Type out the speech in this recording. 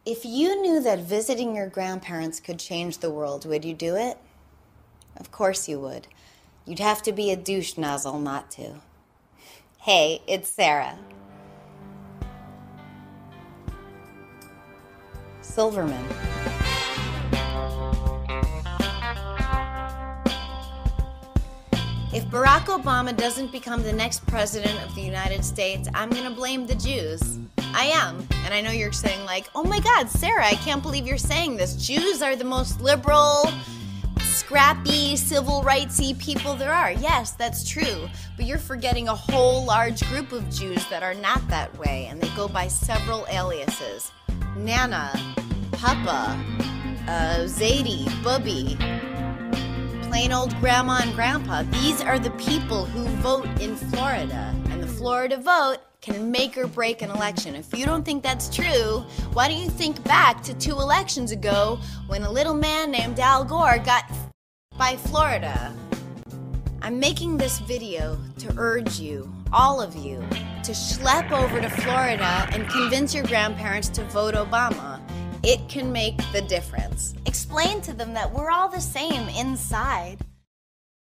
If you knew that visiting your grandparents could change the world, would you do it? Of course you would. You'd have to be a douche nozzle not to. Hey, it's Sarah. Silverman. If Barack Obama doesn't become the next president of the United States, I'm gonna blame the Jews. I am. And I know you're saying like, oh my God, Sarah, I can't believe you're saying this. Jews are the most liberal, scrappy, civil rightsy people there are. Yes, that's true. But you're forgetting a whole large group of Jews that are not that way, and they go by several aliases. Nana, Papa, Zadie, Bubby, plain old grandma and grandpa. These are the people who vote in Florida, and the Florida vote can make or break an election. If you don't think that's true, why don't you think back to 2 elections ago when a little man named Al Gore got by Florida? I'm making this video to urge you, all of you, to schlep over to Florida and convince your grandparents to vote Obama. It can make the difference. Explain to them that we're all the same inside.